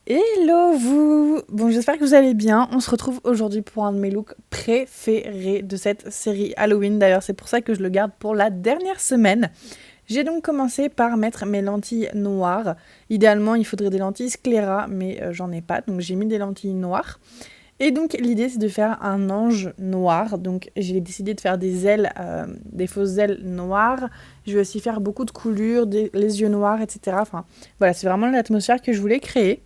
Hello vous! Bon, j'espère que vous allez bien. On se retrouve aujourd'hui pour un de mes looks préférés de cette série Halloween. D'ailleurs, c'est pour ça que je le garde pour la dernière semaine. J'ai donc commencé par mettre mes lentilles noires. Idéalement, il faudrait des lentilles scléra, mais j'en ai pas, donc j'ai mis des lentilles noires. Et donc l'idée c'est de faire un ange noir, donc j'ai décidé de faire des ailes, des fausses ailes noires. Je vais aussi faire beaucoup de coulures, les yeux noirs, etc. Enfin voilà, c'est vraiment l'atmosphère que je voulais créer.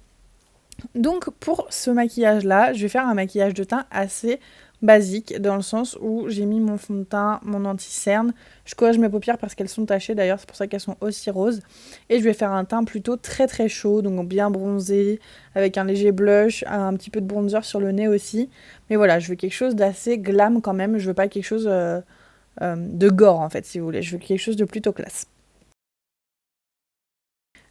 Donc pour ce maquillage-là, je vais faire un maquillage de teint assez basique, dans le sens où j'ai mis mon fond de teint, mon anti-cerne, je corrige mes paupières parce qu'elles sont tachées d'ailleurs, c'est pour ça qu'elles sont aussi roses, et je vais faire un teint plutôt très très chaud, donc bien bronzé, avec un léger blush, un petit peu de bronzer sur le nez aussi, mais voilà, je veux quelque chose d'assez glam quand même, je veux pas quelque chose de gore en fait si vous voulez, je veux quelque chose de plutôt classe.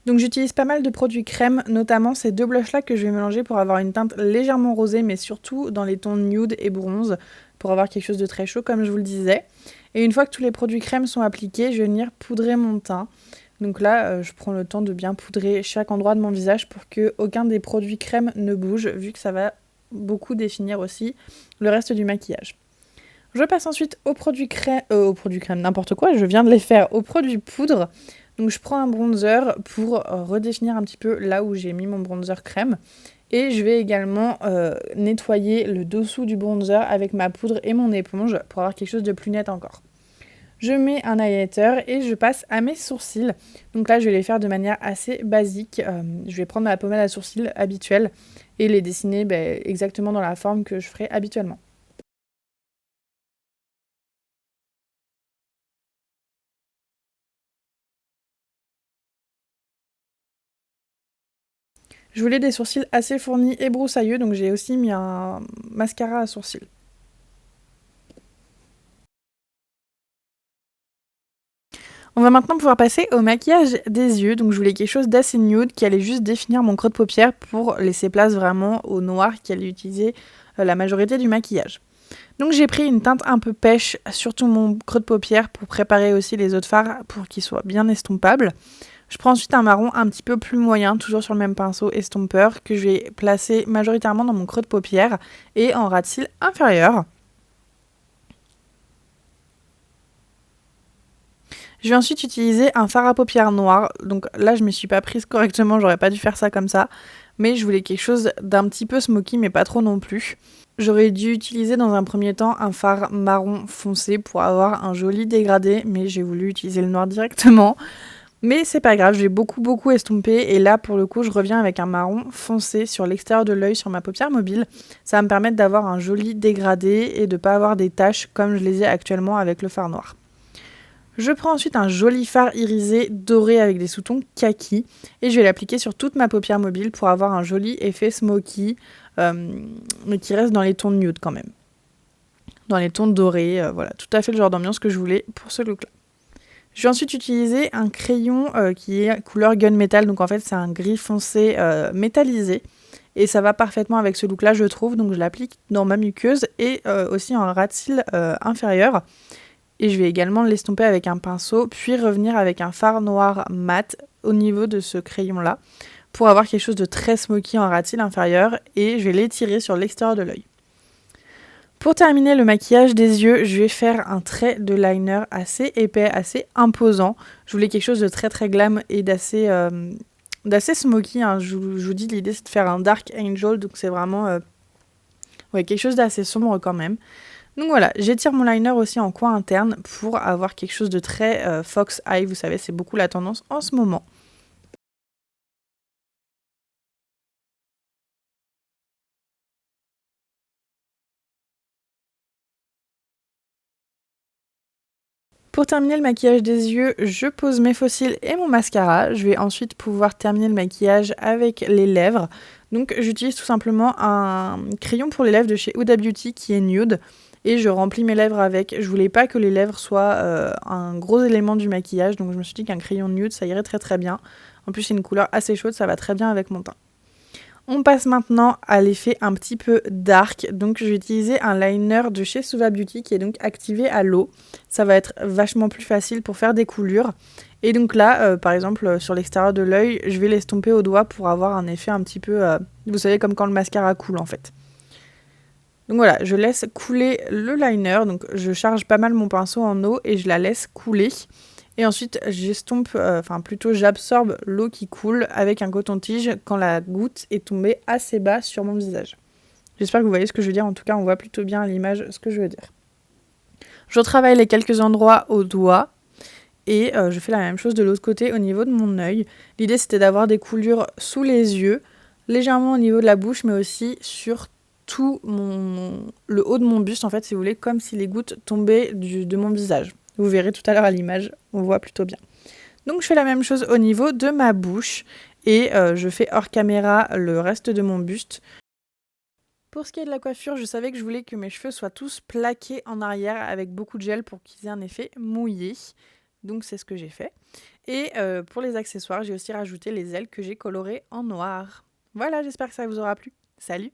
Donc j'utilise pas mal de produits crème, notamment ces deux blushs là que je vais mélanger pour avoir une teinte légèrement rosée, mais surtout dans les tons nude et bronze, pour avoir quelque chose de très chaud comme je vous le disais. Et une fois que tous les produits crème sont appliqués, je vais venir poudrer mon teint. Donc là, je prends le temps de bien poudrer chaque endroit de mon visage pour que aucun des produits crème ne bouge, vu que ça va beaucoup définir aussi le reste du maquillage. Je passe ensuite aux produits crème, n'importe quoi, je viens de les faire aux produits poudre. Donc je prends un bronzer pour redéfinir un petit peu là où j'ai mis mon bronzer crème. Et je vais également nettoyer le dessous du bronzer avec ma poudre et mon éponge pour avoir quelque chose de plus net encore. Je mets un highlighter et je passe à mes sourcils. Donc là, je vais les faire de manière assez basique. Je vais prendre ma pommade à sourcils habituelle et les dessiner exactement dans la forme que je ferai habituellement. Je voulais des sourcils assez fournis et broussailleux, donc j'ai aussi mis un mascara à sourcils. On va maintenant pouvoir passer au maquillage des yeux. Donc je voulais quelque chose d'assez nude qui allait juste définir mon creux de paupière pour laisser place vraiment au noir qui allait utiliser la majorité du maquillage. Donc j'ai pris une teinte un peu pêche sur tout mon creux de paupière pour préparer aussi les autres fards pour qu'ils soient bien estompables. Je prends ensuite un marron un petit peu plus moyen, toujours sur le même pinceau estompeur, que je vais placer majoritairement dans mon creux de paupière et en ras de cils inférieur. Je vais ensuite utiliser un fard à paupières noir. Donc là, je ne me suis pas prise correctement, j'aurais pas dû faire ça comme ça. Mais je voulais quelque chose d'un petit peu smoky, mais pas trop non plus. J'aurais dû utiliser dans un premier temps un fard marron foncé pour avoir un joli dégradé, mais j'ai voulu utiliser le noir directement. Mais c'est pas grave, j'ai beaucoup estompé et là pour le coup je reviens avec un marron foncé sur l'extérieur de l'œil sur ma paupière mobile. Ça va me permettre d'avoir un joli dégradé et de pas avoir des taches comme je les ai actuellement avec le fard noir. Je prends ensuite un joli fard irisé doré avec des sous-tons kaki et je vais l'appliquer sur toute ma paupière mobile pour avoir un joli effet smoky, mais qui reste dans les tons nude quand même. Dans les tons dorés, voilà, tout à fait le genre d'ambiance que je voulais pour ce look-là. Je vais ensuite utiliser un crayon qui est couleur gunmetal, donc en fait c'est un gris foncé métallisé. Et ça va parfaitement avec ce look-là, je trouve, donc je l'applique dans ma muqueuse et aussi en ras de cils inférieur. Et je vais également l'estomper avec un pinceau, puis revenir avec un fard noir mat au niveau de ce crayon-là, pour avoir quelque chose de très smoky en ras de cils inférieur, et je vais l'étirer sur l'extérieur de l'œil. Pour terminer le maquillage des yeux, je vais faire un trait de liner assez épais, assez imposant. Je voulais quelque chose de très très glam et d'assez smoky, hein. Je vous dis, l'idée c'est de faire un dark angel, donc c'est vraiment quelque chose d'assez sombre quand même. Donc voilà, j'étire mon liner aussi en coin interne pour avoir quelque chose de très fox eye, vous savez, c'est beaucoup la tendance en ce moment. Pour terminer le maquillage des yeux, je pose mes faux cils et mon mascara. Je vais ensuite pouvoir terminer le maquillage avec les lèvres. Donc j'utilise tout simplement un crayon pour les lèvres de chez Huda Beauty qui est nude. Et je remplis mes lèvres avec. Je voulais pas que les lèvres soient un gros élément du maquillage. Donc je me suis dit qu'un crayon nude, ça irait très très bien. En plus c'est une couleur assez chaude, ça va très bien avec mon teint. On passe maintenant à l'effet un petit peu dark. Donc je vais utiliser un liner de chez Suva Beauty qui est donc activé à l'eau. Ça va être vachement plus facile pour faire des coulures. Et donc là, par exemple, sur l'extérieur de l'œil, je vais l'estomper au doigt pour avoir un effet un petit peu, vous savez, comme quand le mascara coule en fait. Donc voilà, je laisse couler le liner. Donc je charge pas mal mon pinceau en eau et je la laisse couler. Et ensuite, j'estompe, plutôt j'absorbe l'eau qui coule avec un coton-tige quand la goutte est tombée assez bas sur mon visage. J'espère que vous voyez ce que je veux dire. En tout cas, on voit plutôt bien à l'image ce que je veux dire. Je retravaille les quelques endroits au doigt et je fais la même chose de l'autre côté au niveau de mon œil. L'idée, c'était d'avoir des coulures sous les yeux, légèrement au niveau de la bouche, mais aussi sur tout le haut de mon buste, en fait, si vous voulez, comme si les gouttes tombaient de mon visage. Vous verrez tout à l'heure à l'image, on voit plutôt bien. Donc je fais la même chose au niveau de ma bouche et je fais hors caméra le reste de mon buste. Pour ce qui est de la coiffure, je savais que je voulais que mes cheveux soient tous plaqués en arrière avec beaucoup de gel pour qu'ils aient un effet mouillé. Donc c'est ce que j'ai fait. Et pour les accessoires, j'ai aussi rajouté les ailes que j'ai colorées en noir. Voilà, j'espère que ça vous aura plu. Salut!